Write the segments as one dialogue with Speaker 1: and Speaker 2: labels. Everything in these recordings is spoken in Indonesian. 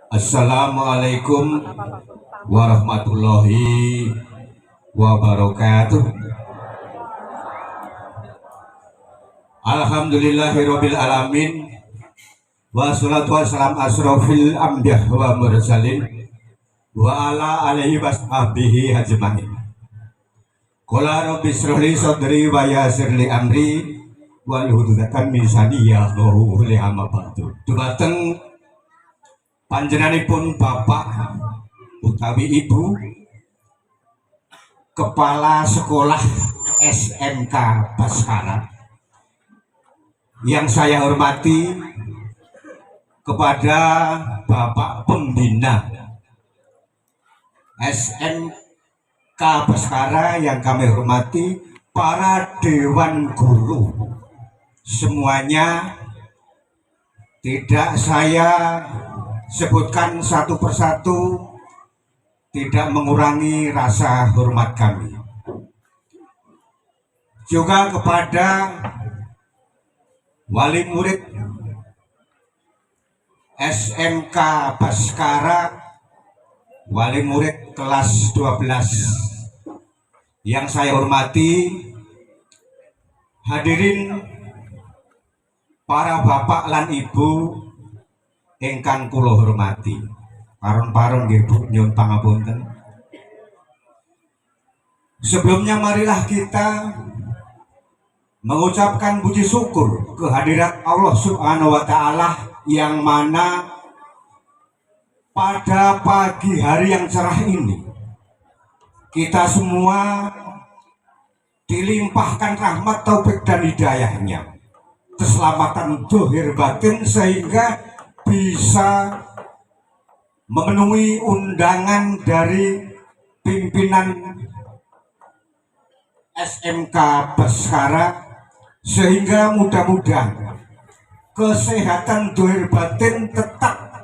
Speaker 1: Assalamualaikum warahmatullahi wabarakatuh. Alhamdulillahirabbil alamin. Wassalatu wassalam asrofil anbiya wa mursalin wa ala alihi washabihi ajmain. Qala rabbi shrah li sadri wa yassir li amri wahlul 'uqdatam min lisani yafqahu qawli. Amma ba'du. Dumateng panjenenganipun Bapak utawi Ibu Kepala Sekolah SMK Baskara yang saya hormati, kepada Bapak Pembina SMK Baskara yang kami hormati, para Dewan Guru semuanya, tidak saya sebutkan satu persatu, tidak mengurangi rasa hormat kami. Juga kepada wali murid SMK Baskara, wali murid kelas 12 yang saya hormati, hadirin para bapak lan ibu ingkang kula hormati. Paron-paron nggih Bu, nyuwun pangapunten. Sebelumnya marilah kita mengucapkan puji syukur kehadirat Allah Subhanahu wa Ta'ala, yang mana pada pagi hari yang cerah ini kita semua dilimpahkan rahmat, taufik dan hidayahnya, keselamatan zahir batin, sehingga bisa memenuhi undangan dari pimpinan SMK Baskara, sehingga mudah-mudahan kesehatan zahir batin tetap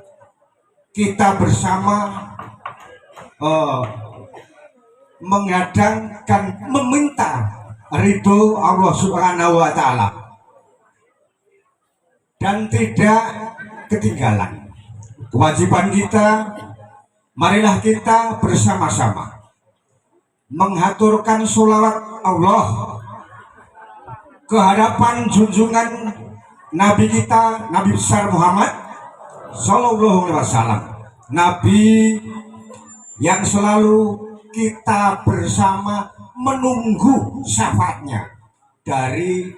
Speaker 1: kita bersama menghadang dan meminta ridho Allah Subhanahu wa Ta'ala, dan tidak ketinggalan kewajiban kita. Marilah kita bersama-sama menghaturkan sholawat Allah ke hadapan junjungan Nabi kita, Nabi besar Muhammad Sallallahu Alaihi Wasallam, Nabi yang selalu kita bersama menunggu syafaatnya dari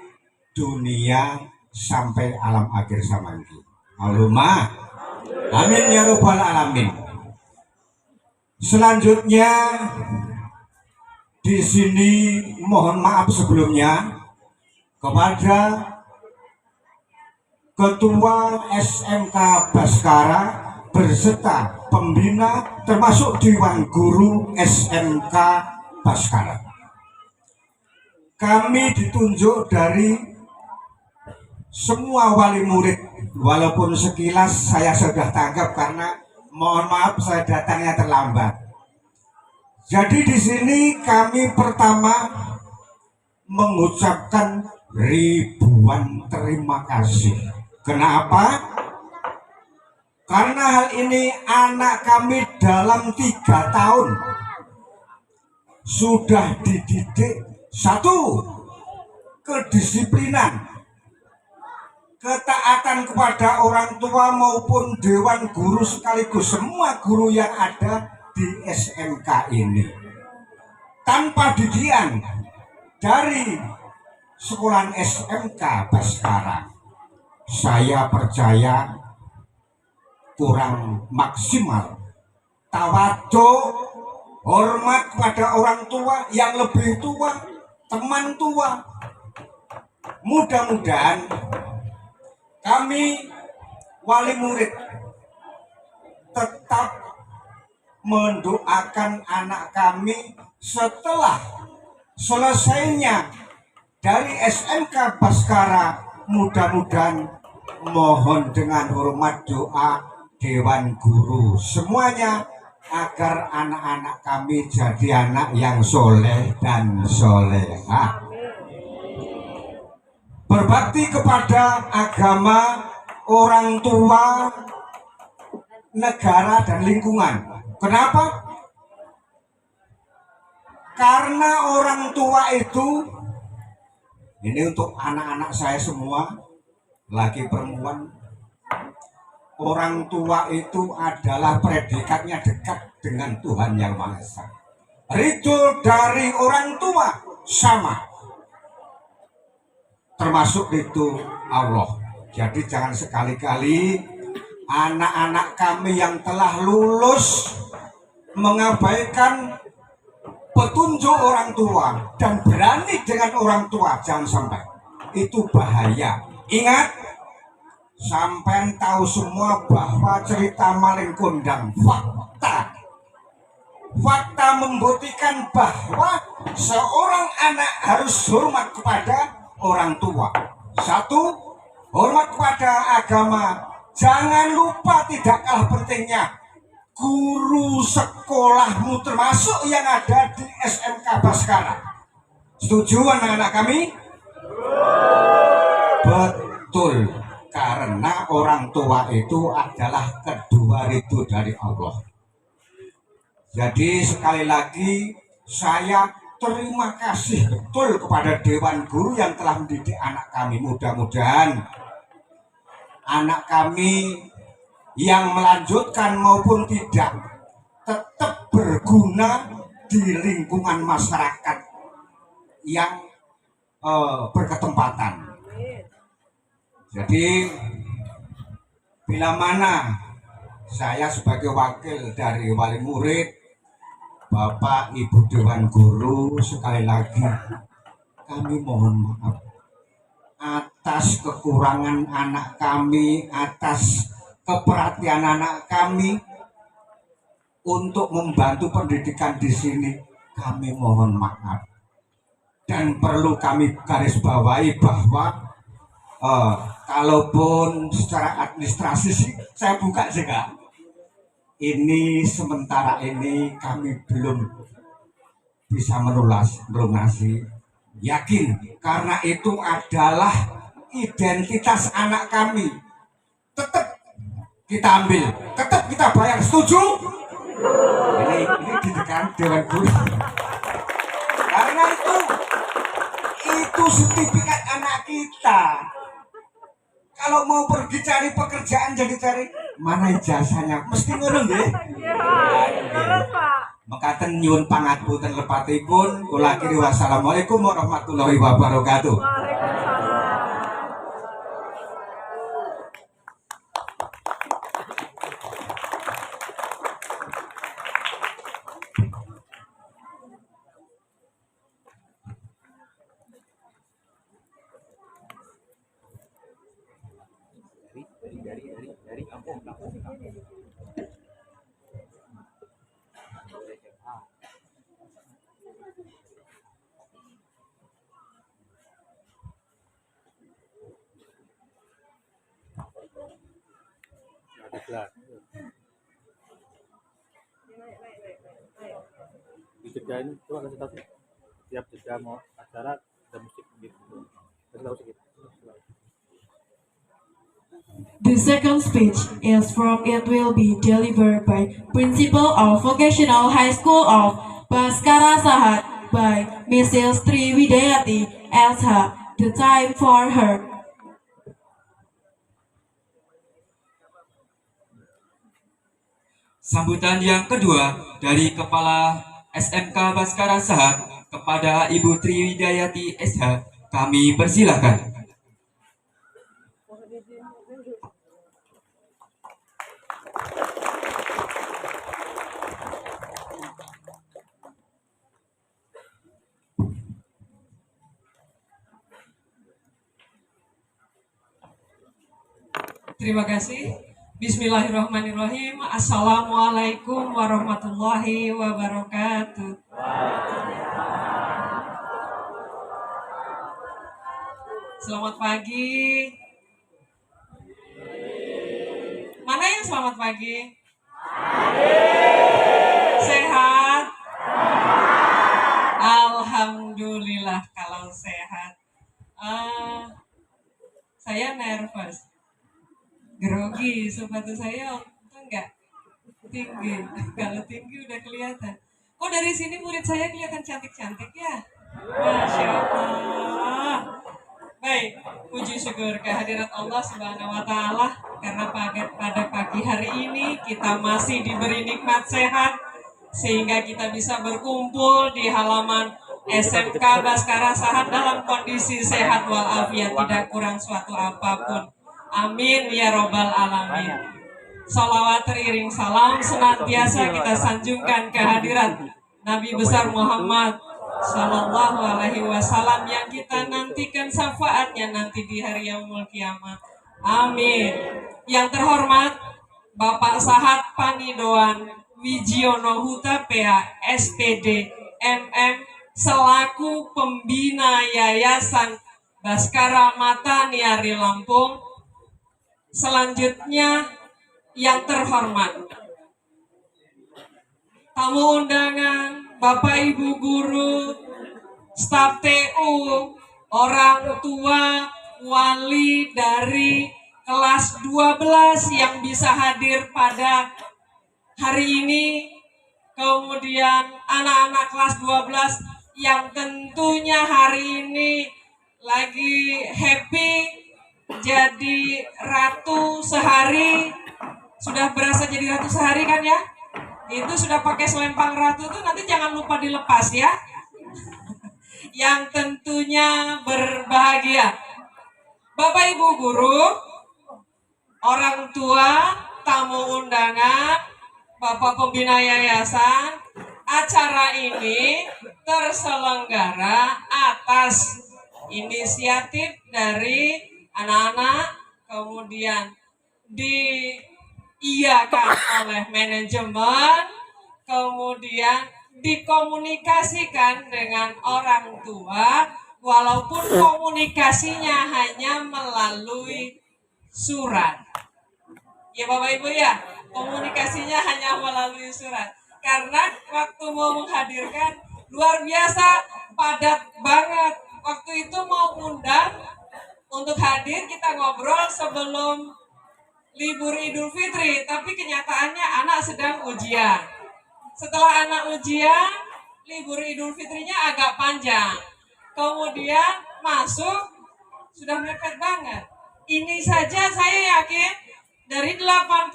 Speaker 1: dunia sampai alam akhir samangki. Allahumma amin ya rabbal alamin. Selanjutnya di sini mohon maaf sebelumnya kepada Ketua SMK Baskara berserta pembina, termasuk Dewan Guru SMK Baskara. Kami ditunjuk dari semua wali murid, walaupun sekilas saya sudah tanggap karena mohon maaf saya datangnya terlambat. Jadi di sini kami pertama mengucapkan ribuan terima kasih. Kenapa? Karena hal ini anak kami dalam 3 tahun sudah dididik, satu, kedisiplinan, ketaatan kepada orang tua maupun dewan guru sekaligus semua guru yang ada di SMK ini. Tanpa didikan dari sekolahan SMK Baskara, saya percaya kurang maksimal tawadhu, hormat kepada orang tua yang lebih tua, teman tua. Mudah-mudahan kami wali murid tetap mendoakan anak kami setelah selesainya dari SMK Baskara, mudah-mudahan mohon dengan hormat doa Dewan Guru semuanya agar anak-anak kami jadi anak yang soleh dan solehah, berbakti kepada agama, orang tua, negara dan lingkungan. Kenapa? Karena orang tua itu, ini untuk anak-anak saya semua, laki perempuan, orang tua itu adalah predikatnya dekat dengan Tuhan Yang Maha Esa. Ridho dari orang tua sama, termasuk ridho Allah. Jadi jangan sekali-kali anak-anak kami yang telah lulus mengabaikan petunjuk orang tua dan berani dengan orang tua, jangan sampai. Itu bahaya. Ingat, sampai tahu semua bahwa cerita maling kondang fakta. Fakta membuktikan bahwa seorang anak harus hormat kepada orang tua. Satu, hormat kepada agama. Jangan lupa, tidak kalah pentingnya, guru sekolahmu termasuk yang ada di SMK Baskara. Setuju anak-anak kami? Betul, karena orang tua itu adalah kedua ridho dari Allah. Jadi sekali lagi saya terima kasih betul kepada Dewan Guru yang telah mendidik anak kami. Mudah-mudahan anak kami yang melanjutkan maupun tidak tetap berguna di lingkungan masyarakat yang berketempatan. Jadi bila mana saya sebagai wakil dari wali murid, Bapak Ibu Dewan Guru, sekali lagi kami mohon maaf atas kekurangan anak kami, atas keperhatian anak kami untuk membantu pendidikan di sini. Kami mohon maaf, dan perlu kami garis bawahi bahwa kalaupun secara administrasi sih saya buka sih Kak, ini sementara ini kami belum bisa melunasi. Yakin, karena itu adalah identitas anak kami. Tetap kita ambil, tetap kita bayar. Setuju? Ini didikan Dewan Guru. Karena itu sertifikat anak kita. Kalau mau pergi cari pekerjaan, jadi cari mana ijazahnya, mesti ngono nggih. Mekaten nyuwun pangapunten lepatipun, kula akhiri wassalamualaikum warahmatullahi wabarakatuh.
Speaker 2: Dari kampung. Di Jogja ini coba kasih tahu sih, tiap Jogja mau acara ada musik gitu, kasih tahu sedikit.
Speaker 3: The second speech is from it will be delivered by Principal of Vocational High School of Baskara Sahat by Mrs. Triwidayati SH. The time for her.
Speaker 4: Sambutan yang kedua dari Kepala SMK Baskara Sahat kepada Ibu Triwidayati SH, kami persilahkan.
Speaker 3: Terima kasih. Bismillahirrahmanirrahim. Assalamualaikum warahmatullahi wabarakatuh. Selamat pagi. Mana yang selamat pagi? Sehat? Alhamdulillah kalau sehat. Saya nervous, grogi, sepatu saya enggak
Speaker 5: Tinggi. Kalau tinggi udah kelihatan. Kok dari sini murid saya kelihatan cantik-cantik ya? Masya Allah. Baik, puji syukur kehadirat Allah Subhanahu wa Ta'ala, karena pada pagi hari ini kita masih diberi nikmat sehat, sehingga kita bisa berkumpul di halaman SMK Baskara Sahat dalam kondisi sehat walafiat, tidak kurang suatu apapun. Amin ya robbal alamin. Salawat teriring salam senantiasa kita sanjungkan kehadirat Nabi besar Muhammad Sallallahu Alaihi Wasallam yang kita nantikan syafaatnya nanti di hari yaumul kiamat. Amin. Yang terhormat Bapak Sahat Panidoan Wijiono Huta PA SPD MM selaku pembina Yayasan Baskara Mata Niari Lampung. Selanjutnya yang terhormat tamu undangan, Bapak Ibu guru, staf TU, orang tua, wali dari kelas 12 yang bisa hadir pada hari ini, kemudian anak-anak kelas 12 yang tentunya hari ini lagi happy jadi ratu sehari. Sudah berasa jadi ratu sehari kan ya? Itu sudah pakai selempang ratu tuh, nanti jangan lupa dilepas ya. Yang tentunya berbahagia Bapak Ibu guru, orang tua, tamu undangan, Bapak pembina yayasan. Acara ini terselenggara atas inisiatif dari anak-anak, kemudian diiyakan oleh manajemen, kemudian dikomunikasikan dengan orang tua, walaupun komunikasinya hanya melalui surat. Ya Bapak Ibu ya, komunikasinya hanya melalui surat. Karena waktu mau menghadirkan luar biasa padat banget. Waktu itu mau undang untuk hadir, kita ngobrol sebelum libur Idul Fitri, tapi kenyataannya anak sedang ujian. Setelah anak ujian, libur Idul Fitrinya agak panjang. Kemudian masuk, sudah mepet banget. Ini saja saya yakin dari 83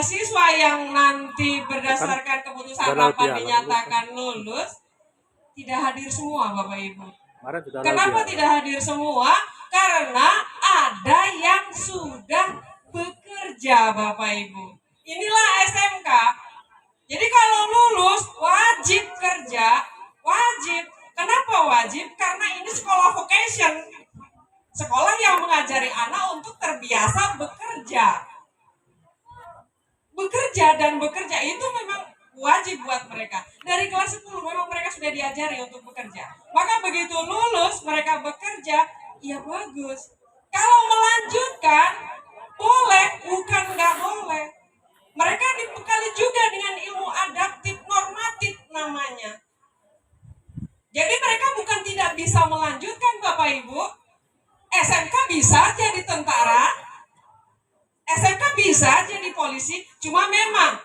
Speaker 5: siswa yang nanti berdasarkan keputusan rapat dinyatakan lulus, tidak hadir semua Bapak Ibu. Kenapa tidak hadir semua? Karena ada yang sudah bekerja Bapak Ibu. Inilah SMK. Jadi kalau lulus wajib kerja, wajib. Kenapa wajib? Karena ini sekolah vocation. Sekolah yang mengajari anak untuk terbiasa bekerja. Bekerja dan bekerja itu memang wajib buat mereka. Dari kelas 10 memang mereka sudah diajari untuk bekerja. Maka begitu lulus mereka bekerja, ya bagus. Kalau melanjutkan, boleh, bukan nggak boleh. Mereka dibekali juga dengan ilmu adaptif normatif namanya. Jadi mereka bukan tidak bisa melanjutkan Bapak Ibu. SMK bisa jadi tentara, SMK bisa jadi polisi, cuma memang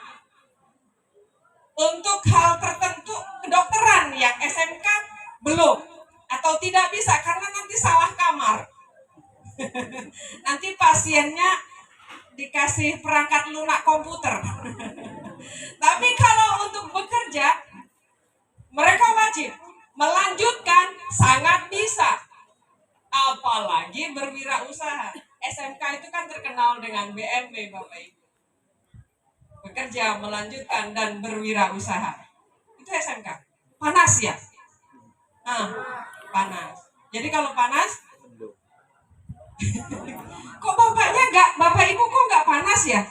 Speaker 5: untuk hal tertentu kedokteran yang SMK belum atau tidak bisa karena nanti salah kamar. Nanti pasiennya dikasih perangkat lunak komputer. Tapi kalau untuk bekerja, mereka wajib melanjutkan, sangat bisa. Apalagi berwirausaha. SMK itu kan terkenal dengan BMW Bapak Ibu. Bekerja, melanjutkan, dan berwirausaha. Itu SMK. Panas ya? Panas. Jadi kalau panas, kok Bapak Ibu kok nggak panas ya?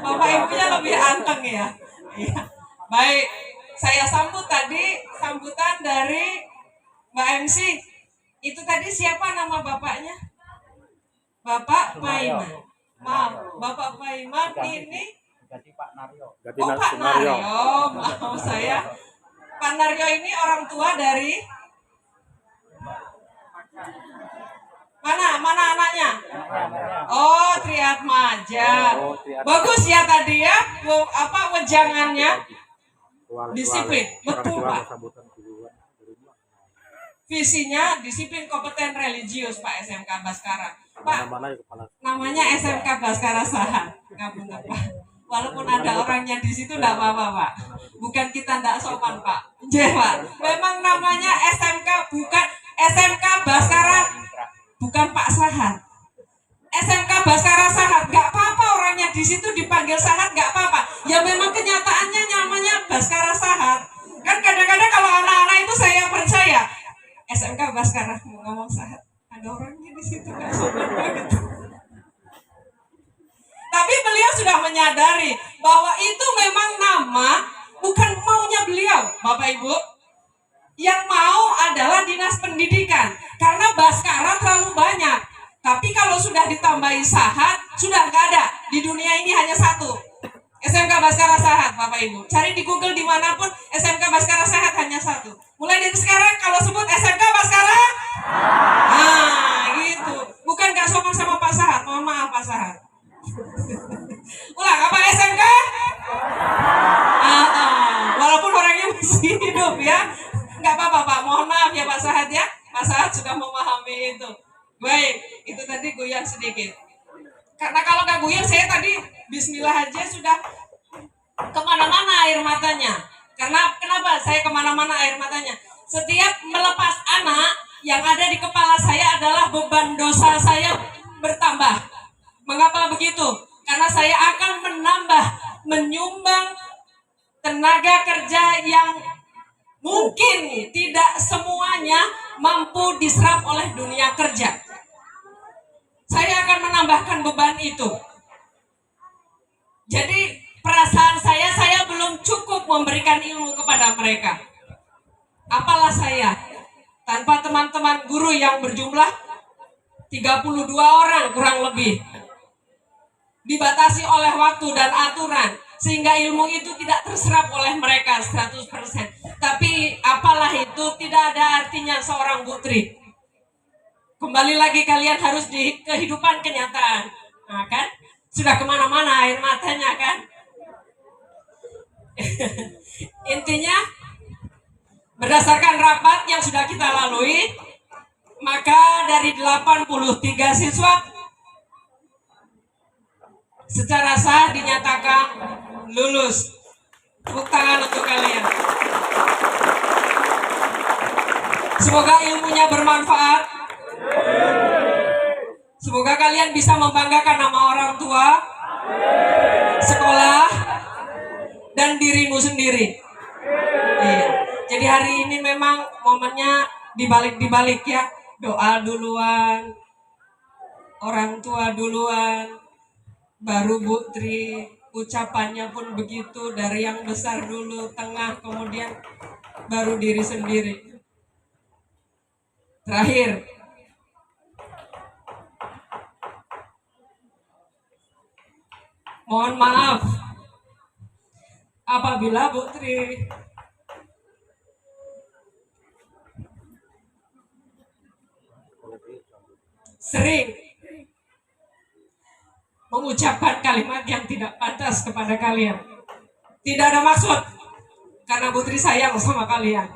Speaker 5: Bapak Ibunya lebih anteng ya. Iya. Baik, saya sambut tadi sambutan dari Mbak MC. Itu tadi siapa nama bapaknya? Bapak Paiman. Bapak Paiman ini
Speaker 2: Pak Naryo.
Speaker 5: Pak Naryo. Maaf saya. Pak Naryo ini orang tua dari Mana anaknya? Oh, Triatmaja. Bagus ya tadi ya, wejangannya. Disiplin, betul Pak. Visinya disiplin kompeten religius Pak SMK Baskara. Pak, namanya SMK Baskara Sahat. Ngapunten Pak. Walaupun ada orangnya di situ tidak apa-apa Pak. Bukan kita tidak sopan Pak. Nggih Pak. Memang namanya SMK bukan SMK Baskara, bukan Pak Sahat. SMK Baskara Sahat, nggak apa-apa orangnya di situ dipanggil Sahat, nggak apa-apa. Ya memang kenyataannya namanya Baskara Sahat. Kan kadang-kadang kalau anak-anak itu saya percaya SMK Baskara mau ngomong Sahat, ada orangnya di situ nggak sopan banget. Tapi beliau sudah menyadari bahwa itu memang nama bukan maunya beliau, Bapak Ibu. Yang mau adalah dinas pendidikan karena Baskara terlalu banyak. Tapi kalau sudah ditambahi Sahat, sudah nggak ada. Di dunia ini hanya satu. SMK Baskara Sahat, Bapak Ibu. Cari di Google dimanapun, SMK Baskara Sahat hanya satu. Mulai dari sekarang kalau sebut SMK Baskara, nah gitu. Bukan nggak sopan sama Pak Sahat. Mohon maaf Pak Sahat. Ulang, apa SMK? Walaupun orangnya masih hidup ya. Nggak apa-apa Pak. Mohon maaf ya Pak Sahat ya. Pak Sahat sudah memahami itu. Baik, itu tadi goyang sedikit. Karena kalau nggak goyang, saya tadi bismillah aja sudah kemana-mana air matanya. Karena kenapa saya kemana-mana air matanya? Setiap melepas anak, yang ada di kepala saya adalah beban dosa saya bertambah. Mengapa begitu? Karena saya akan menyumbang tenaga kerja yang mungkin tidak semuanya mampu diserap oleh dunia kerja. Saya akan menambahkan beban itu. Jadi perasaan saya belum cukup memberikan ilmu kepada mereka. Apalah saya tanpa teman-teman guru yang berjumlah 32 orang kurang lebih. Dibatasi oleh waktu dan aturan sehingga ilmu itu tidak terserap oleh mereka 100%. Tapi apalah itu, tidak ada artinya seorang putri. Kembali lagi kalian harus di kehidupan kenyataan. Nah kan, sudah kemana-mana air matanya kan. Intinya, berdasarkan rapat yang sudah kita lalui, maka dari 83 siswa secara sah dinyatakan lulus. Tepuk tangan untuk kalian. Semoga ilmunya bermanfaat. Semoga kalian bisa membanggakan nama orang tua, sekolah, dan dirimu sendiri. Iya. Jadi hari ini memang momennya dibalik ya. Doa duluan, orang tua duluan, baru Bu Tri. Ucapannya pun begitu, dari yang besar dulu, tengah, kemudian baru diri sendiri. Terakhir, mohon maaf apabila Bu Tri sering mengucapkan kalimat yang tidak pantas kepada kalian. Tidak ada maksud, karena Putri sayang sama kalian.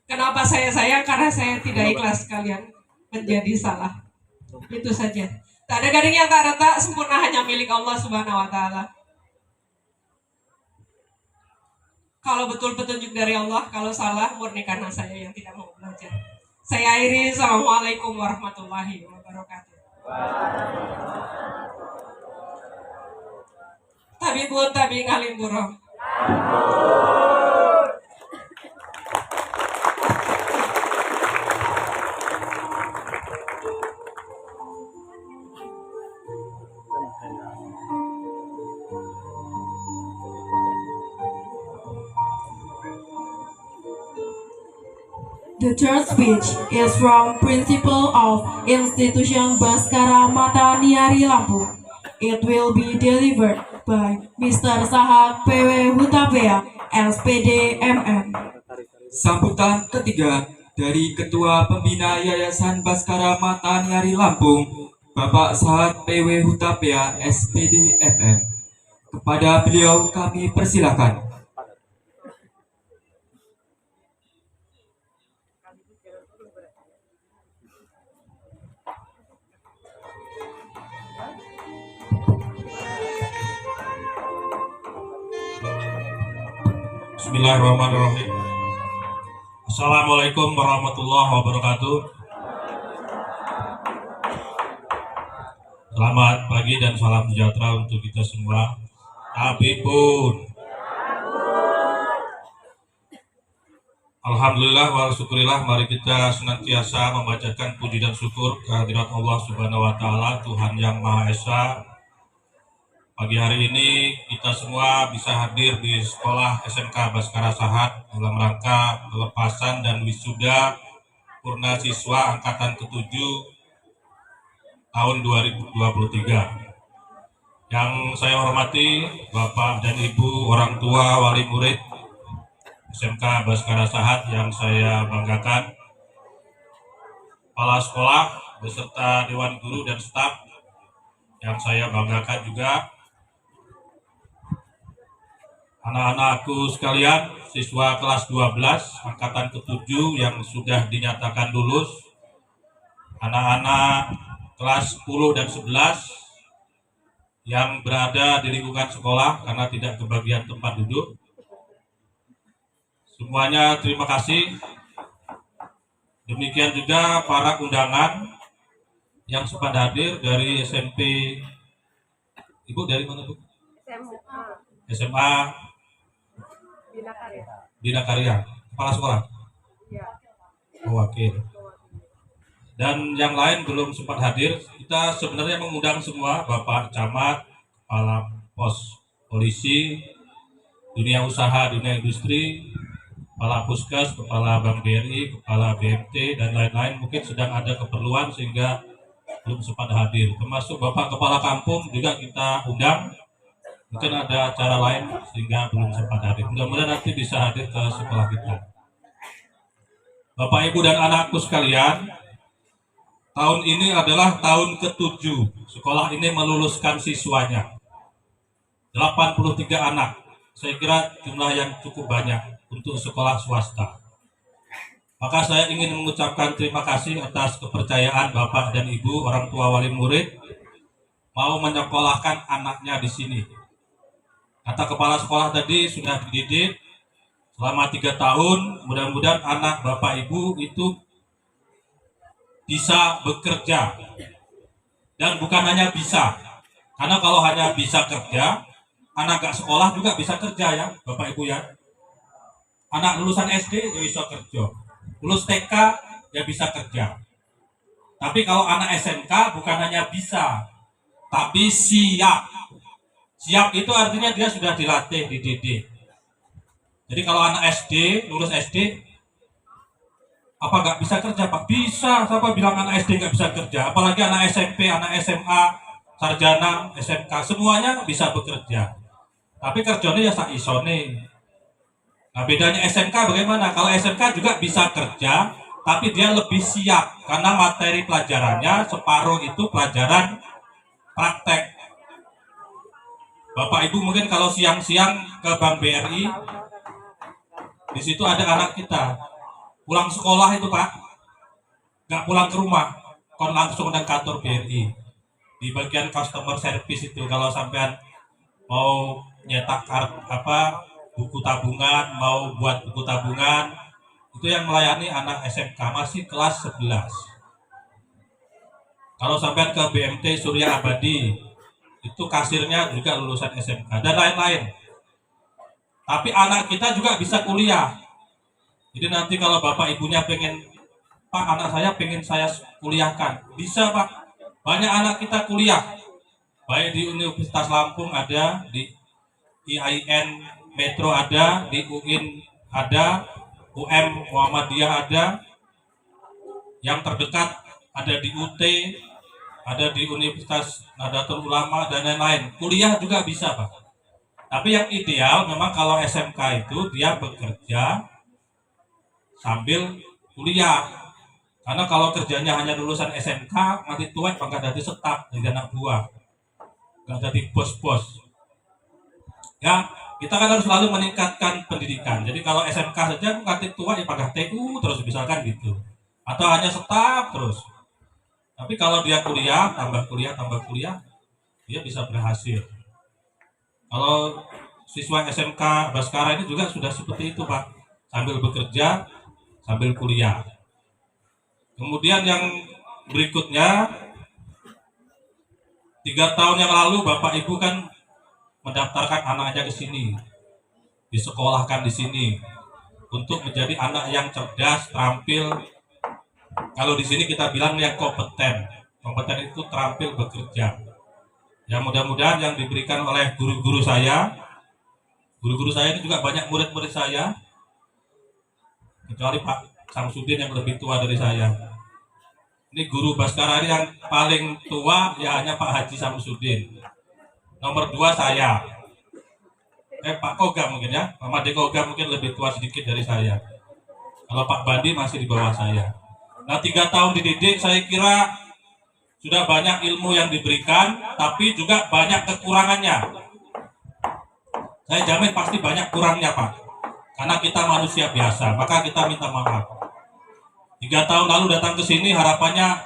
Speaker 5: Kenapa saya sayang? Karena saya tidak ikhlas kalian menjadi salah. Itu saja. Tak ada gading yang tak retak, sempurna hanya milik Allah Subhanahu wa Ta'ala. Kalau betul petunjuk dari Allah, kalau salah murni karena saya yang tidak mau belajar. Saya akhiri. Assalamualaikum warahmatullahi wabarakatuh. Tabibun tabi ngalim burong.
Speaker 3: The third speech is from Principal of Institution Baskara Mata Niari Lampung. It will be delivered by Mr. Sahat PW Hutapea, SPD MM.
Speaker 4: Sambutan ketiga dari Ketua Pembina Yayasan Baskara Mata Nyari Lampung, Bapak Sahat PW Hutapea SPD FM. Kepada beliau kami persilakan.
Speaker 6: Bismillahirrahmanirrahim. Assalamualaikum warahmatullahi wabarakatuh. Selamat pagi dan salam sejahtera untuk kita semua. Habibun. Alhamdulillah wa syukurillah, mari kita senantiasa membacakan puji dan syukur kehadirat Allah Subhanahu wa taala, Tuhan yang Maha Esa. Pagi hari ini kita semua bisa hadir di sekolah SMK Baskara Sahat dalam rangka pelepasan dan wisuda purna siswa angkatan ke-7 tahun 2023. Yang saya hormati Bapak dan Ibu orang tua wali murid SMK Baskara Sahat yang saya banggakan, kepala sekolah beserta dewan guru dan staf yang saya banggakan juga, anak-anakku sekalian, siswa kelas 12 angkatan ke-7 yang sudah dinyatakan lulus, anak-anak kelas 10 dan 11 yang berada di lingkungan sekolah karena tidak kebagian tempat duduk. Semuanya terima kasih. Demikian juga para undangan yang sempat hadir dari SMP. Ibu dari mana, Bu? SMA Bina Karya, kepala sekolah. Oh, oke. Dan yang lain belum sempat hadir. Kita sebenarnya mengundang semua, Bapak Camat, Kepala Pos Polisi, dunia usaha, dunia industri, Kepala Puskes, Kepala Bank BRI, Kepala BMT, dan lain-lain. Mungkin sedang ada keperluan sehingga belum sempat hadir. Termasuk Bapak Kepala Kampung juga kita undang. Mungkin ada acara lain sehingga belum sempat hadir. Mudah-mudahan nanti bisa hadir ke sekolah kita. Bapak, Ibu, dan anakku sekalian, tahun ini adalah tahun ke-7. Sekolah ini meluluskan siswanya. 83 anak. Saya kira jumlah yang cukup banyak untuk sekolah swasta. Maka saya ingin mengucapkan terima kasih atas kepercayaan Bapak dan Ibu, orang tua wali murid, mau menyekolahkan anaknya di sini. Kata kepala sekolah tadi sudah dididik selama 3 tahun, mudah-mudahan anak Bapak Ibu itu bisa bekerja. Dan bukan hanya bisa, karena kalau hanya bisa kerja, anak gak sekolah juga bisa kerja ya Bapak Ibu ya. Anak lulusan SD ya bisa kerja, lulus TK ya bisa kerja. Tapi kalau anak SMK bukan hanya bisa, tapi siap. Siap itu artinya dia sudah dilatih, dididik. Jadi kalau anak SD, lulus SD, apa nggak bisa kerja, Pak? Bisa. Siapa bilang anak SD nggak bisa kerja? Apalagi anak SMP, anak SMA, sarjana, SMK, semuanya bisa bekerja. Tapi kerjanya ya sak isone. Nah, bedanya SMK bagaimana? Kalau SMK juga bisa kerja, tapi dia lebih siap karena materi pelajarannya separuh itu pelajaran praktek. Bapak Ibu mungkin kalau siang-siang ke Bank BRI, di situ ada anak kita pulang sekolah itu, Pak, nggak pulang ke rumah, kon langsung ke kantor BRI di bagian customer service itu. Kalau sampean mau nyetak buku tabungan, mau buat buku tabungan, itu yang melayani anak SMK masih kelas 11. Kalau sampean ke BMT Surya Abadi, itu kasirnya juga lulusan SMK dan lain-lain. Tapi anak kita juga bisa kuliah. Jadi nanti kalau bapak ibunya pengen, Pak, anak saya pengen saya kuliahkan, bisa, Pak. Banyak anak kita kuliah, baik di Universitas Lampung ada, di IAIN Metro ada, di UIN ada, UM Muhammadiyah ada, yang terdekat ada di UT, ada di Universitas Nahdlatul Ulama dan lain-lain. Kuliah juga bisa, Pak. Tapi yang ideal memang kalau SMK itu dia bekerja sambil kuliah. Karena kalau kerjanya hanya lulusan SMK, nanti tua bangga jadi staf, jadi anak buah, nggak jadi bos-bos. Ya, kita kan harus selalu meningkatkan pendidikan. Jadi kalau SMK saja nanti tua ya bangga TU terus misalkan gitu, atau hanya staf terus. Tapi kalau dia kuliah, tambah kuliah, dia bisa berhasil. Kalau siswa SMK Baskara ini juga sudah seperti itu Pak, sambil bekerja, sambil kuliah. Kemudian yang berikutnya, 3 tahun yang lalu Bapak Ibu kan mendaftarkan anaknya ke sini, disekolahkan di sini untuk menjadi anak yang cerdas, terampil. Kalau di sini kita bilang yang kompeten. Kompeten itu terampil bekerja. Ya mudah-mudahan yang diberikan oleh guru-guru saya ini juga banyak murid-murid saya, kecuali Pak Samsudin yang lebih tua dari saya. Ini guru Baskara ini yang paling tua ya hanya Pak Haji Samsudin. Nomor 2 saya. Pak Koga mungkin ya. Pak Made Koga mungkin lebih tua sedikit dari saya. Kalau Pak Bandi masih di bawah saya. Nah 3 tahun dididik saya kira sudah banyak ilmu yang diberikan, tapi juga banyak kekurangannya. Saya jamin pasti banyak kurangnya Pak. Karena kita manusia biasa, maka kita minta maaf. 3 tahun lalu datang ke sini harapannya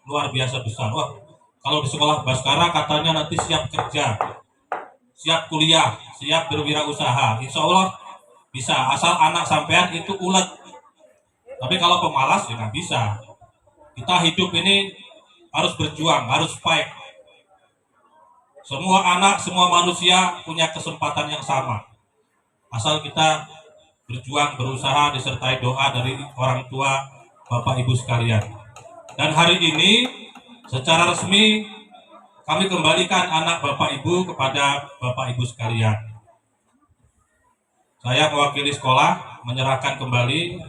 Speaker 6: luar biasa besar. Wah, kalau di sekolah Baskara katanya nanti siap kerja, siap kuliah, siap berwirausaha. Insya Allah bisa, asal anak sampean itu ulet. Tapi kalau pemalas ya nggak bisa. Kita hidup ini harus berjuang, harus fight. Semua anak, semua manusia punya kesempatan yang sama. Asal kita berjuang, berusaha, disertai doa dari orang tua, Bapak Ibu sekalian. Dan hari ini secara resmi kami kembalikan anak Bapak Ibu kepada Bapak Ibu sekalian. Saya mewakili sekolah menyerahkan kembali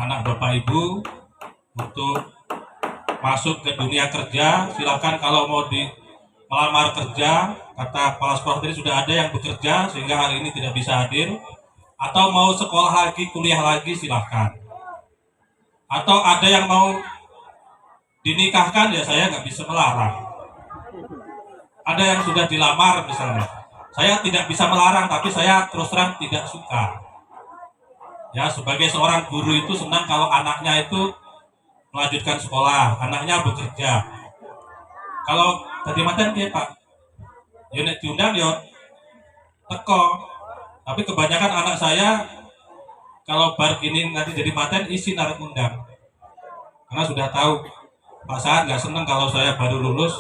Speaker 6: anak Bapak Ibu untuk masuk ke dunia kerja. Silakan kalau mau melamar kerja, kata kepala sekolah tadi sudah ada yang bekerja sehingga hari ini tidak bisa hadir. Atau mau sekolah lagi, kuliah lagi, silakan. Atau ada yang mau dinikahkan, ya saya nggak bisa melarang. Ada yang sudah dilamar misalnya, saya tidak bisa melarang, tapi saya terus terang tidak suka. Ya, sebagai seorang guru itu senang kalau anaknya itu melanjutkan sekolah, anaknya bekerja. Kalau tadi mantan kayak Pak, unit diundang yo teko. Tapi kebanyakan anak saya kalau bar gini nanti jadi mantan isi narik undang. Karena sudah tahu Pak Saad nggak senang kalau saya baru lulus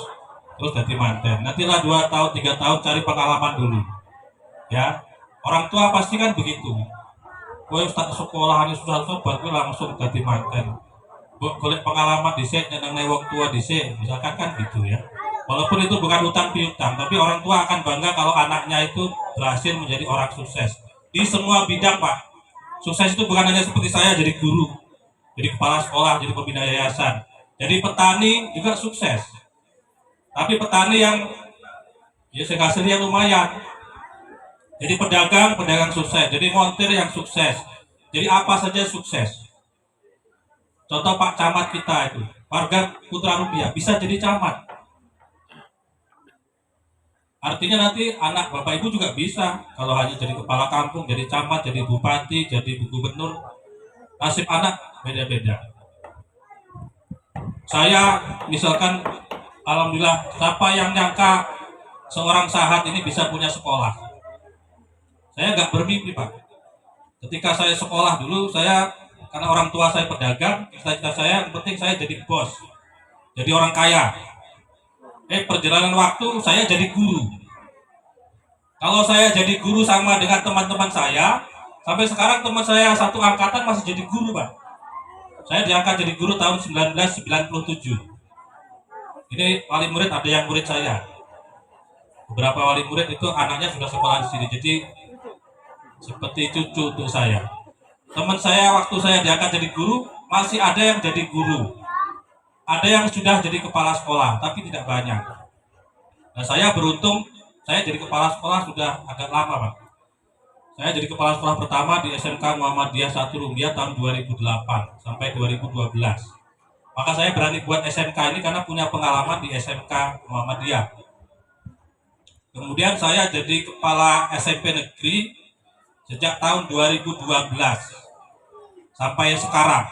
Speaker 6: terus jadi mantan. Nantilah 2 tahun, 3 tahun cari pengalaman dulu. Ya, orang tua pasti kan begitu. Gue start sekolah ini susah-susah baru langsung jadi mantan. Boleh pengalaman disek, nyenang wong tua disek, misalkan kan gitu ya. Walaupun itu bukan utang piutang, tapi orang tua akan bangga kalau anaknya itu berhasil menjadi orang sukses di semua bidang Pak. Sukses itu bukan hanya seperti saya jadi guru, jadi kepala sekolah, jadi pembina yayasan, jadi petani juga sukses. Tapi petani yang ya hasilnya lumayan. Jadi pedagang sukses, jadi montir yang sukses, jadi apa saja sukses. Contoh Pak Camat kita itu, warga Putra Rupiah bisa jadi camat. Artinya nanti anak Bapak Ibu juga bisa. Kalau hanya jadi kepala kampung, jadi camat, jadi bupati, jadi gubernur, nasib anak beda-beda. Saya misalkan, alhamdulillah, siapa yang nyangka seorang Sahat ini bisa punya sekolah? Saya nggak bermimpi Pak. Ketika saya sekolah dulu, karena orang tua saya pedagang, cita-cita saya yang penting saya jadi bos, jadi orang kaya. Perjalanan waktu saya jadi guru. Kalau saya jadi guru sama dengan teman-teman saya, sampai sekarang teman saya satu angkatan masih jadi guru Pak. Saya diangkat jadi guru tahun 1997. Ini wali murid, ada yang murid saya. Beberapa wali murid itu anaknya sudah sekolah di sini, jadi seperti cucu untuk saya. Teman saya waktu saya diangkat jadi guru, masih ada yang jadi guru. Ada yang sudah jadi kepala sekolah, tapi tidak banyak. Nah, saya beruntung, saya jadi kepala sekolah sudah agak lama Pak. Saya jadi kepala sekolah pertama di SMK Muhammadiyah 1 Rumbia tahun 2008 sampai 2012. Maka saya berani buat SMK ini karena punya pengalaman di SMK Muhammadiyah. Kemudian saya jadi kepala SMP negeri sejak tahun 2012 sampai sekarang.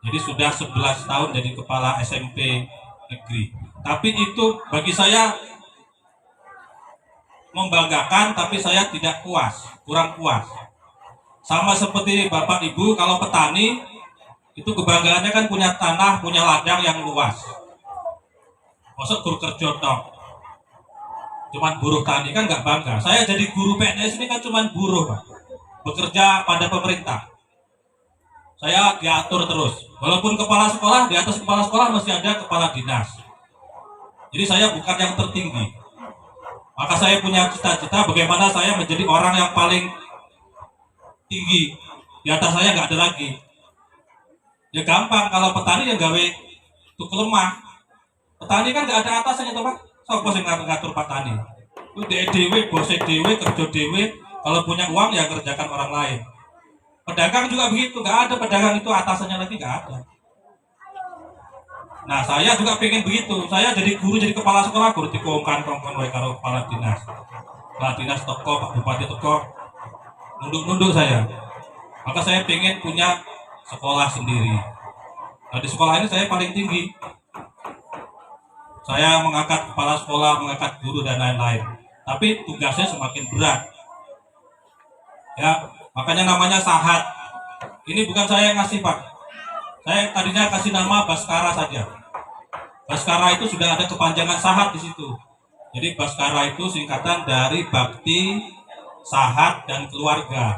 Speaker 6: Jadi sudah 11 tahun jadi kepala SMP negeri. Tapi itu bagi saya membanggakan, tapi saya tidak puas, kurang puas. Sama seperti Bapak Ibu, kalau petani itu kebanggaannya kan punya tanah, punya ladang yang luas. Masuk guru kerja tok, cuman buruh tani kan nggak bangga. Saya jadi guru PNS ini kan cuman buruh, Pak, bekerja pada pemerintah. Saya diatur terus, walaupun kepala sekolah, di atas kepala sekolah masih ada kepala dinas. Jadi saya bukan yang tertinggi. Maka saya punya cita-cita bagaimana saya menjadi orang yang paling tinggi. Di atas saya nggak ada lagi. Ya gampang, kalau petani yang gawe tukul lemah. Petani kan nggak ada atasnya toh Pak. Sopo sing ngatur petani. Itu dewe, bosnya dewe, kerja dewe. Kalau punya uang ya kerjakan orang lain. Pedagang juga begitu, nggak ada pedagang itu atasannya lagi nggak ada. Nah, saya juga pengen begitu. Saya jadi guru, jadi kepala sekolah, guru dikongkan kongkon karo kepala dinas. Kepala dinas toko, Pak Bupati toko, nunduk-nunduk saya. Maka saya pengen punya sekolah sendiri. Nah, di sekolah ini saya paling tinggi. Saya mengangkat kepala sekolah, mengangkat guru dan lain-lain. Tapi tugasnya semakin berat. Ya, makanya namanya Sahat. Ini bukan saya yang ngasih, Pak. Saya tadinya kasih nama Baskara saja. Baskara itu sudah ada kepanjangan Sahat di situ. Jadi Baskara itu singkatan dari Bakti, Sahat, dan Keluarga.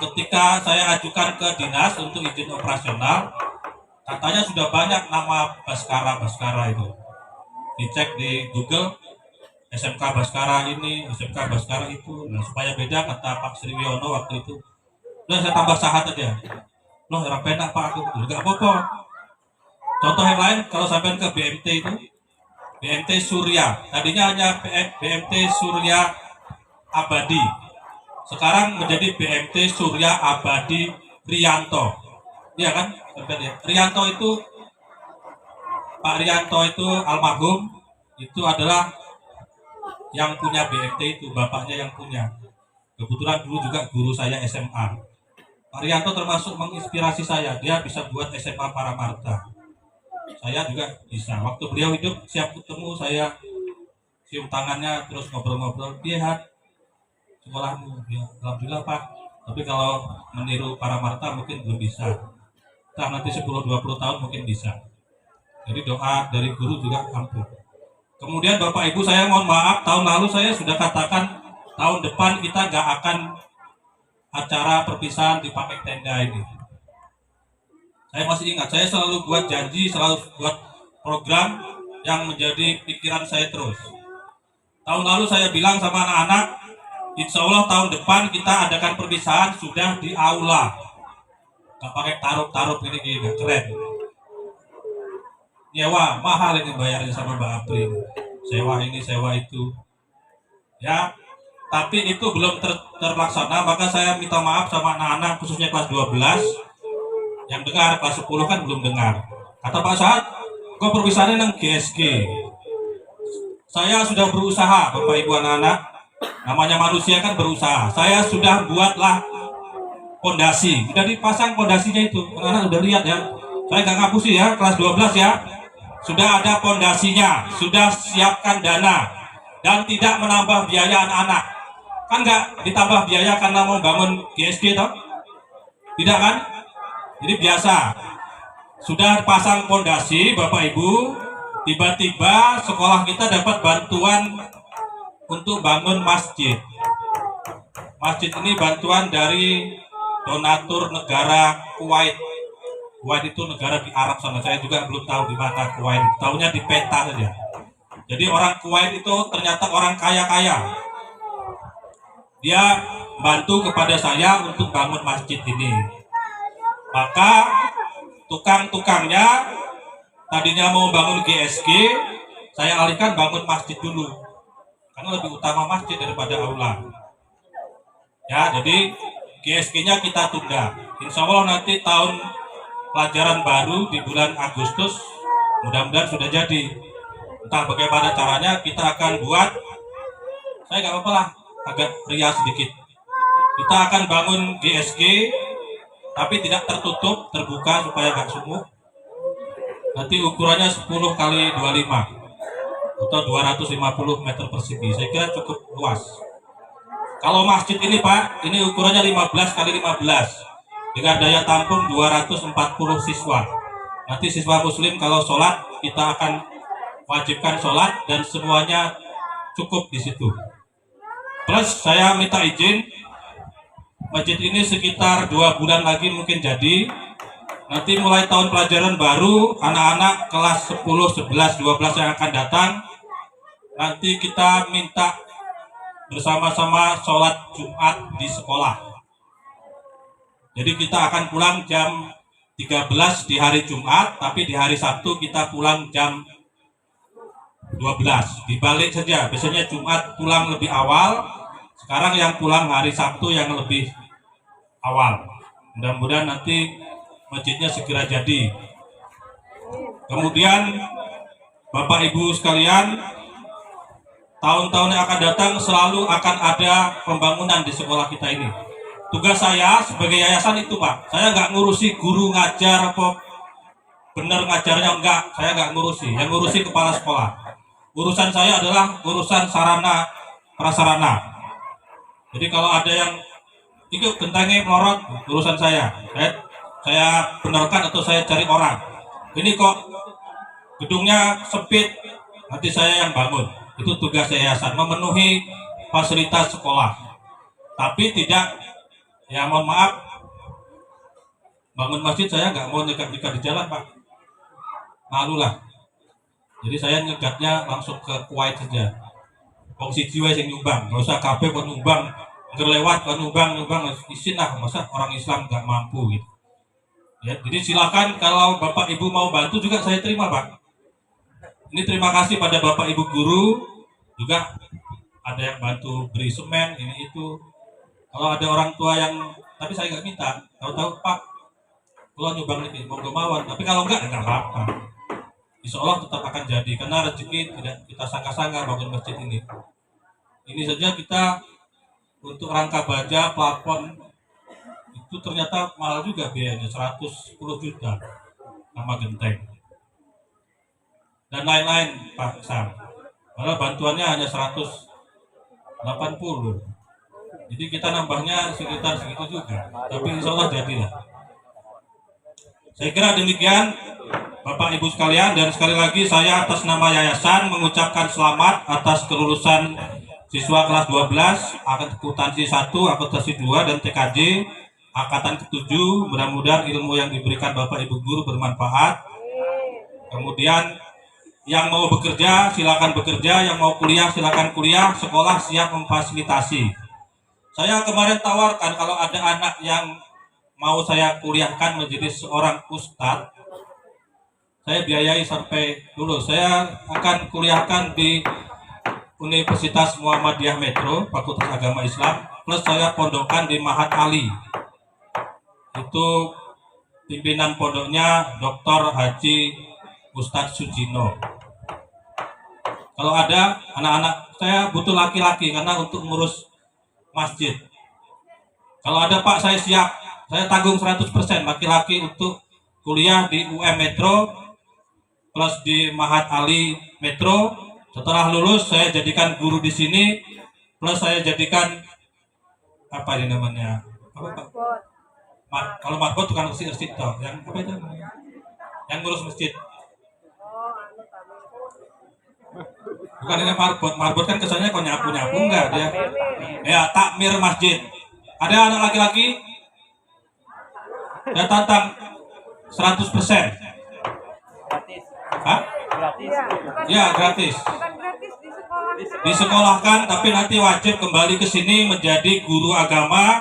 Speaker 6: Ketika saya ajukan ke dinas untuk izin operasional, katanya sudah banyak nama Baskara itu. Dicek di Google, SMK Baskara ini, SMK Baskara itu. Nah, supaya beda kata Pak Sriwiono waktu itu, udah saya tambah Sahat aja. Loh, orang penak Pak, aku juga apa-apa. Contoh yang lain, kalau sampai ke BMT itu, BMT Surya. Tadinya hanya BMT Surya Abadi. Sekarang menjadi BMT Surya Abadi Rianto. Iya kan? Rianto itu, Pak Rianto itu almarhum, itu adalah yang punya BMT itu, bapaknya yang punya. Kebetulan dulu juga guru saya SMA. Pak Rianto termasuk menginspirasi saya. Dia bisa buat SMA Paramarta. Saya juga bisa. Waktu beliau hidup, siap ketemu, saya cium tangannya, terus ngobrol-ngobrol. Dia sekolahmu. Ya, alhamdulillah Pak. Tapi kalau meniru Paramarta mungkin belum bisa. Entah nanti 10-20 tahun mungkin bisa. Jadi doa dari guru juga ampuh. Kemudian Bapak Ibu, saya mohon maaf, tahun lalu saya sudah katakan tahun depan kita nggak akan acara perpisahan di pakai tenda ini. Saya masih ingat, saya selalu buat janji, selalu buat program yang menjadi pikiran saya terus. Tahun lalu saya bilang sama anak-anak, insya Allah tahun depan kita adakan perpisahan sudah di aula. Gak pakai taruh-taruh ini, gak keren. Nyewa, mahal ini bayarnya sama Mbak April. Sewa ini, sewa itu. Ya, tapi itu belum terlaksana, maka saya minta maaf sama anak-anak khususnya kelas 12 yang dengar, kelas 10 kan belum dengar. Kata Pak Sahat, kok perpisahannya nang GSG. Saya sudah berusaha, Bapak Ibu anak-anak, namanya manusia kan berusaha. Saya sudah buatlah pondasi, sudah dipasang pondasinya itu. Anak-anak udah lihat ya, saya nggak ngapusi ya, kelas 12 ya. Sudah ada pondasinya, sudah siapkan dana, dan tidak menambah biaya anak-anak. Kan nggak ditambah biaya karena mau bangun GSG toh? Tidak kan? Jadi biasa. Sudah pasang pondasi Bapak Ibu, tiba-tiba sekolah kita dapat bantuan untuk bangun masjid. Masjid ini bantuan dari donatur negara Kuwait. Kuwait itu negara di Arab sana. Saya juga belum tahu di mana Kuwait. Tahunya di peta saja. Jadi orang Kuwait itu ternyata orang kaya-kaya. Dia bantu kepada saya untuk bangun masjid ini. Maka tukang-tukangnya tadinya mau bangun GSG, saya alihkan bangun masjid dulu. Karena lebih utama masjid daripada aula. Ya, jadi GSG-nya kita tunda. Insya Allah nanti tahun pelajaran baru di bulan Agustus mudah-mudahan sudah jadi. Entah bagaimana caranya kita akan buat. Saya nggak apa-apa lah, agak ria sedikit. Kita akan bangun GSG, tapi tidak tertutup, terbuka supaya nggak sumuk. Nanti ukurannya 10 kali 25 atau 250 meter persegi. Saya kira cukup luas. Kalau masjid ini Pak, ini ukurannya 15 kali 15 dengan daya tampung 240 siswa. Nanti siswa muslim kalau sholat, kita akan wajibkan sholat dan semuanya cukup di situ. Plus saya minta izin, masjid ini sekitar 2 bulan lagi mungkin jadi. Nanti mulai tahun pelajaran baru, anak-anak kelas 10, 11, 12 yang akan datang, nanti kita minta bersama-sama sholat Jumat di sekolah. Jadi kita akan pulang jam 13 di hari Jumat, tapi di hari Sabtu kita pulang jam 12. Dibalik saja, biasanya Jumat pulang lebih awal, sekarang yang pulang hari Sabtu yang lebih awal. Mudah-mudahan nanti masjidnya segera jadi. Kemudian Bapak Ibu sekalian, tahun-tahun yang akan datang selalu akan ada pembangunan di sekolah kita ini. Tugas saya sebagai yayasan itu Pak, saya nggak ngurusi guru ngajar apa benar ngajarnya, enggak, saya nggak ngurusi. Yang ngurusi kepala sekolah. Urusan saya adalah urusan sarana prasarana. Jadi kalau ada yang ikut gentengnya melorot, urusan saya benarkan atau saya cari orang. Ini kok gedungnya sempit, nanti saya yang bangun. Itu tugas yayasan, memenuhi fasilitas sekolah. Tapi tidak, ya mohon maaf, bangun masjid saya nggak mau nyegat-nyegat di jalan Pak. Malu lah. Jadi saya nyegatnya langsung ke Kuwait saja. Kongsi jiwa yang nyumbang, nggak usah kabeh buat nyumbang, ngerlewat buat nyumbang, isin lah, masa orang Islam nggak mampu gitu. Ya, jadi silakan kalau Bapak Ibu mau bantu juga saya terima Pak. Ini terima kasih pada Bapak Ibu guru, juga ada yang bantu beri semen, ini itu. Kalau ada orang tua yang, tapi saya nggak minta, tahu-tahu Pak, kalau nyumbang ini, mau mawon, tapi kalau enggak apa-apa. Insya Allah tetap akan jadi, karena rezeki tidak kita sangka-sangka bangun masjid ini. Ini saja kita untuk rangka baja, plafon, itu ternyata mahal juga biayanya, 110 juta sama genteng. Dan lain-lain Pak Sam. Padahal bantuannya hanya 180. Jadi kita nambahnya sekitar segitu juga. Tapi insya Allah jadilah. Saya kira demikian Bapak Ibu sekalian, dan sekali lagi saya atas nama yayasan mengucapkan selamat atas kelulusan siswa kelas 12 akuntansi 1, akuntansi 2 dan TKJ angkatan ke-7. Mudah-mudahan ilmu yang diberikan Bapak Ibu guru bermanfaat. Kemudian yang mau bekerja silakan bekerja, yang mau kuliah silakan kuliah, sekolah siap memfasilitasi. Saya kemarin tawarkan kalau ada anak yang mau saya kuliahkan menjadi seorang ustadz, saya biayai sampai lulus. Saya akan kuliahkan di Universitas Muhammadiyah Metro, Fakultas Agama Islam, plus saya pondokkan di Mahat Ali. Itu pimpinan pondoknya Dr. Haji Ustadz Sujino. Kalau ada anak-anak, saya butuh laki-laki karena untuk ngurus masjid. Kalau ada Pak, saya siap. Saya tanggung 100% laki-laki untuk kuliah di UM Metro plus di Mahat Ali Metro. Setelah lulus saya jadikan guru di sini, plus saya jadikan apa ini namanya? Apa Pak? Kalau marbot tukang ursit toh, yang apa itu? Yang ngurus masjid. Bukan ini marbot kan kesannya kok nyapu enggak dia. Ya, takmir masjid. Ada anak laki-laki? Ya tantang 100%. Hah? Ya, gratis. Disekolahkan, tapi nanti wajib kembali ke sini menjadi guru agama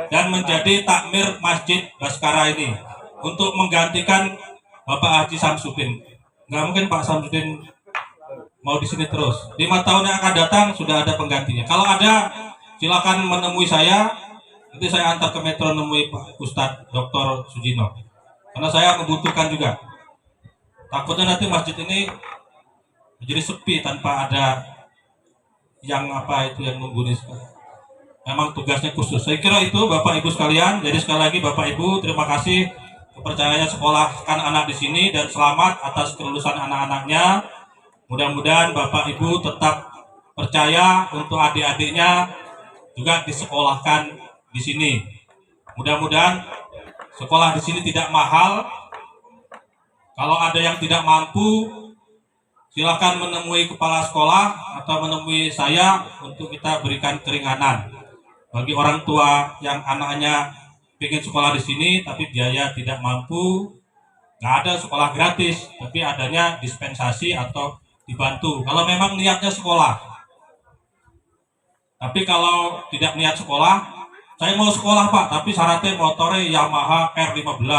Speaker 6: dan menjadi takmir Masjid Baskara ini untuk menggantikan Bapak Haji Samsudin. Nggak mungkin Pak Samsudin mau di sini terus. 5 tahun yang akan datang sudah ada penggantinya. Kalau ada, silakan menemui saya. Nanti saya antar ke Metro nemui Pak Ustadz Dr. Sujino. Karena saya membutuhkan juga. Takutnya nanti masjid ini menjadi sepi tanpa ada yang mengguni. Memang tugasnya khusus. Saya kira itu Bapak Ibu sekalian. Jadi sekali lagi Bapak Ibu, terima kasih kepercayaannya sekolahkan anak di sini dan selamat atas kelulusan anak-anaknya. Mudah-mudahan Bapak Ibu tetap percaya untuk adik-adiknya juga disekolahkan di sini. Mudah-mudahan sekolah di sini tidak mahal. Kalau ada yang tidak mampu, silakan menemui kepala sekolah atau menemui saya untuk kita berikan keringanan. Bagi orang tua yang anaknya ingin sekolah di sini tapi biaya tidak mampu, nggak ada sekolah gratis, tapi adanya dispensasi atau dibantu. Kalau memang niatnya sekolah. Tapi kalau tidak niat sekolah, saya mau sekolah Pak, tapi syaratnya motornya Yamaha R15,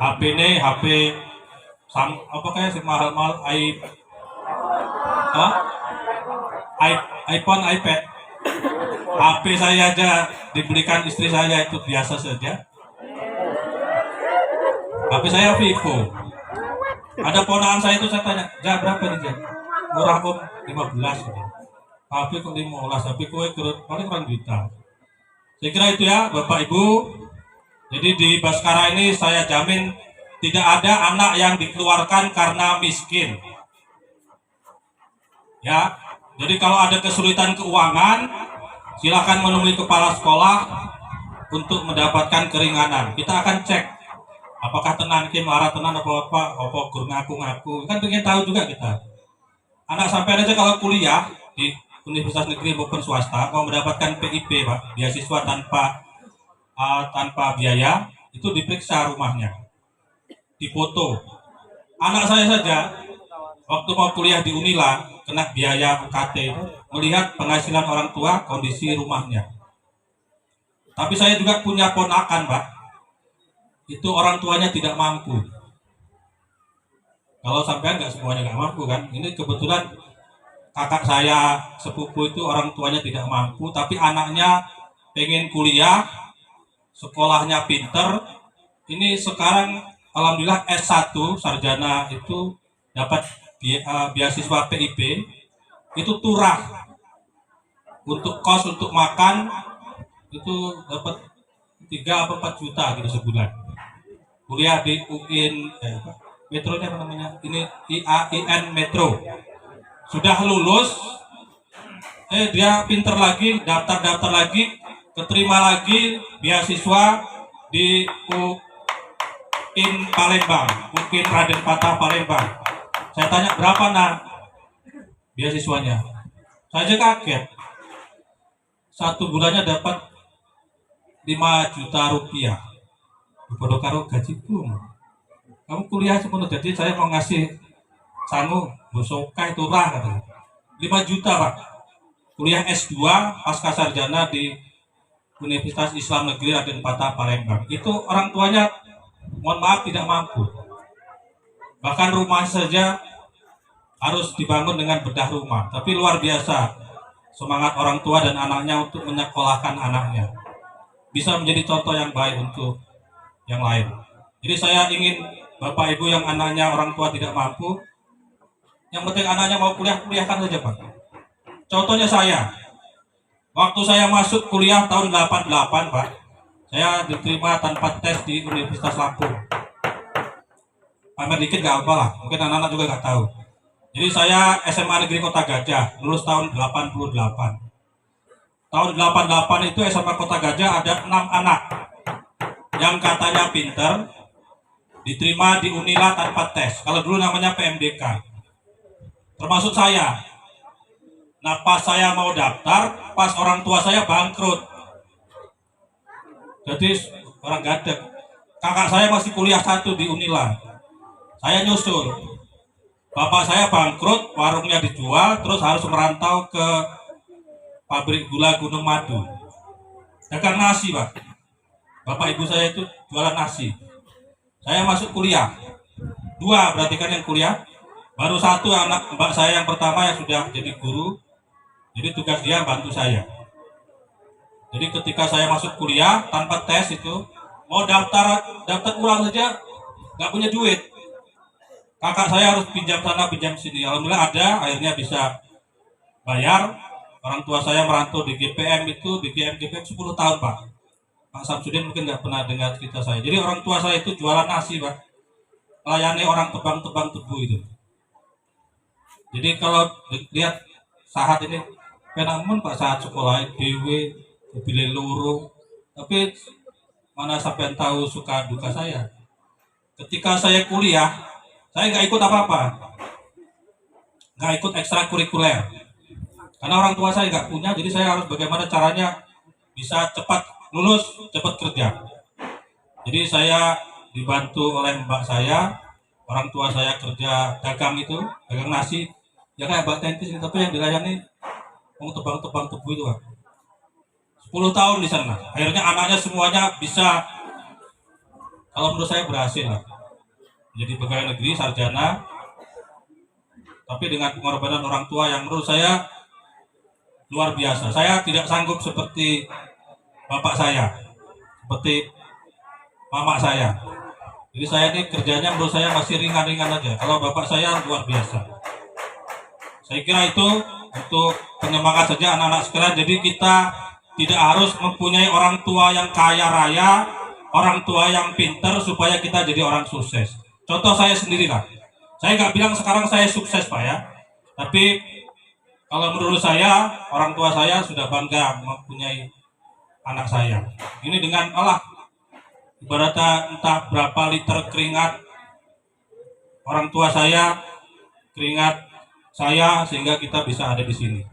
Speaker 6: HP ini HP mahal-mahal iPhone, iPad. HP saya aja dibelikan istri saya itu biasa saja. HP saya Vivo. Ada ponakan saya itu saya tanya, berapa nih Ja? Murah kok 15 gitu. HP kok 15, HP kue paling kurang juta. Saya kira itu ya Bapak Ibu. Jadi di Baskara ini saya jamin tidak ada anak yang dikeluarkan karena miskin. Ya, jadi kalau ada kesulitan keuangan, silakan menemui kepala sekolah untuk mendapatkan keringanan. Kita akan cek apakah tenan ki marah tenan apa gur ngaku-ngaku. Kan pengen tahu juga kita. Anak sampai aja kalau kuliah di universitas negeri maupun swasta mau mendapatkan PIP Pak, beasiswa tanpa biaya, itu diperiksa rumahnya, difoto. Anak saya saja waktu mau kuliah di Unila kena biaya UKT, melihat penghasilan orang tua, kondisi rumahnya. Tapi saya juga punya ponakan Pak, itu orang tuanya tidak mampu. Kalau sampean nggak semuanya nggak mampu kan? Ini kebetulan kakak saya sepupu itu orang tuanya tidak mampu, tapi anaknya pengen kuliah, sekolahnya pinter. Ini sekarang alhamdulillah S1 sarjana itu dapat beasiswa PIP, itu turah untuk kos, untuk makan itu dapat 3 atau 4 juta gitu sebulan. Kuliah di UIN Metronya apa namanya? Ini IAIN Metro. Sudah lulus, dia pinter lagi, daftar lagi, keterima lagi beasiswa di UIN Palembang, UIN Raden Patah Palembang. Saya tanya berapa beasiswanya? Saya aja kaget. 1 bulannya dapat 5 juta rupiah. Bodoh karo gajiku. Kamu kuliah sepenuh, jadi saya mau ngasih sangu, bosokai turah katanya. 5 juta Pak. Kuliah S2 pasca sarjana di Universitas Islam Negeri Raden Patah Palembang. Itu orang tuanya mohon maaf tidak mampu. Bahkan rumah saja harus dibangun dengan bedah rumah. Tapi luar biasa semangat orang tua dan anaknya untuk menyekolahkan anaknya. Bisa menjadi contoh yang baik untuk yang lain. Jadi saya ingin Bapak Ibu yang anaknya orang tua tidak mampu, yang penting anaknya mau kuliahkan saja Pak. Contohnya saya, waktu saya masuk kuliah tahun 88 Pak, saya diterima tanpa tes di Universitas Lampung. Pamer dikit gak apa lah, mungkin anak-anak juga gak tahu. Jadi saya SMA Negeri Kota Gajah, lulus tahun 88. Tahun 88 itu SMA Kota Gajah ada 6 anak yang katanya pinter, diterima di Unila tanpa tes. Kalau dulu namanya PMDK. Termasuk saya. Nah pas saya mau daftar, pas orang tua saya bangkrut. Jadi orang gadek. Kakak saya masih kuliah 1 di Unila. Saya nyusul. Bapak saya bangkrut, warungnya dijual, terus harus merantau ke pabrik gula Gunung Madu. Dagang nasi Pak. Bapak ibu saya itu jualan nasi. Saya masuk kuliah. 2 berarti kan yang kuliah. Baru 1 anak mbak saya yang pertama yang sudah jadi guru. Jadi tugas dia bantu saya. Jadi ketika saya masuk kuliah tanpa tes itu, mau daftar ulang saja nggak punya duit. Kakak saya harus pinjam sana pinjam sini. Alhamdulillah ada, akhirnya bisa bayar. Orang tua saya merantau di GPM itu, di GPM 10 tahun Pak. Pak Samsudin mungkin nggak pernah dengar cerita saya. Jadi orang tua saya itu jualan nasi Pak. Melayani orang tebang-tebang tebu itu. Jadi kalau lihat saat ini, namun Pak saat sekolah dewe, mobil loro, tapi mana sampai tahu suka duka saya. Ketika saya kuliah, saya nggak ikut apa-apa, nggak ikut ekstrakurikuler, karena orang tua saya nggak punya, jadi saya harus bagaimana caranya bisa cepat lulus, cepat kerja. Jadi saya dibantu oleh mbak saya, orang tua saya kerja dagang itu, dagang nasi, ya kayak Mbak Tentis ini, tapi yang dilayani mau tebang-tebang tebu itu Pak. 10 tahun di sana. Akhirnya anaknya semuanya bisa, kalau menurut saya berhasil lah. Jadi pegawai negeri, sarjana, tapi dengan pengorbanan orang tua yang menurut saya luar biasa. Saya tidak sanggup seperti bapak saya, seperti mama saya. Jadi saya ini kerjanya menurut saya masih ringan-ringan aja. Kalau bapak saya luar biasa. Saya kira itu untuk penyemangat saja anak-anak sekalian. Jadi kita tidak harus mempunyai orang tua yang kaya raya, orang tua yang pinter supaya kita jadi orang sukses. Contoh saya sendirilah. Saya nggak bilang sekarang saya sukses Pak ya. Tapi kalau menurut saya, orang tua saya sudah bangga mempunyai anak saya. Ini dengan Allah, ibaratnya entah berapa liter keringat orang tua saya, keringat saya, sehingga kita bisa ada di sini.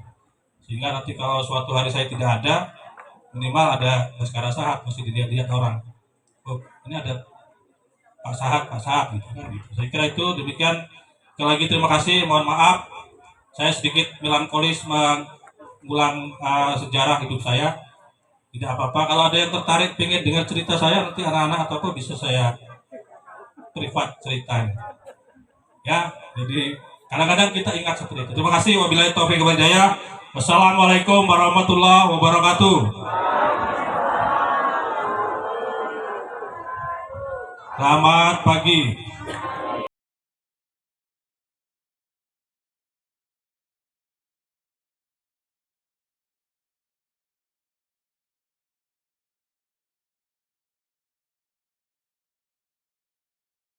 Speaker 6: Sehingga nanti kalau suatu hari saya tidak ada, minimal ada Baskara Sahat, mesti dilihat-lihat orang. Oh, ini ada Pak Sahat gitu kan gitu. Saya kira itu demikian. Sekali lagi terima kasih, mohon maaf saya sedikit melankolis mengulang sejarah hidup saya. Tidak apa-apa, kalau ada yang tertarik pengen dengar cerita saya, nanti anak-anak atau apa bisa saya privat ceritain. Ya, jadi kadang-kadang kita ingat seperti itu. Terima kasih, wabillahi taufiq wal hidayah. Wassalamualaikum warahmatullahi wabarakatuh. Selamat pagi.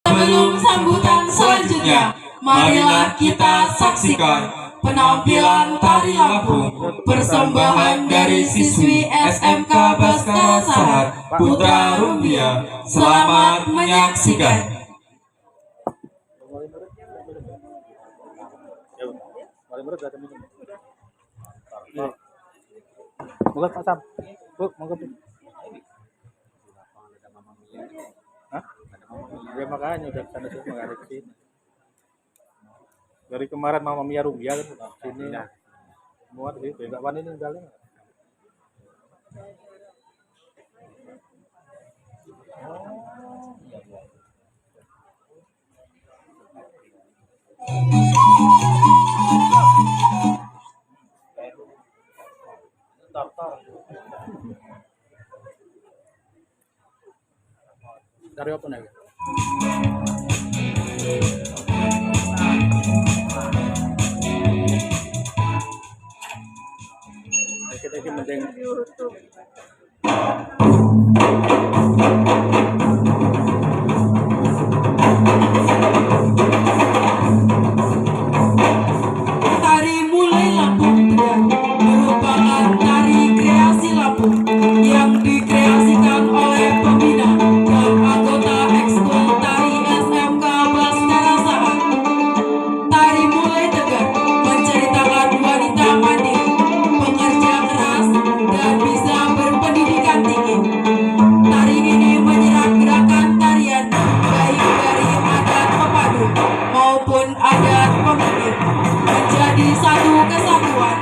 Speaker 3: Sebelum sambutan selanjutnya, marilah kita saksikan penampilan tari Lampung, persembahan dari siswi SMK Baskara Sahat Putra Rumbia. Selamat menyaksikan.
Speaker 2: Monggo Pak Sam. Bu, monggo Bu. Hah? Ya makanya udah sana semua ada ke sini. Dari kemarin Mama Mia Rumbia kan sini. Semua di situ. Enggak wani ninggalin. Dari apa nih? Kita mending
Speaker 3: Tari Mulai Lampung merupakan tari kreasi Lampung yang dikreasikan oleh pembina dan anggota ekskul tari SMK Baskara Sahat. Tari Mulai Tegar menceritakan wanita mandiri, pekerja keras, dan bisa berpendidikan tinggi. Tari ini menyerap gerakan tarian baik dari adat pemadun maupun adat pemikir menjadi satu kesatuan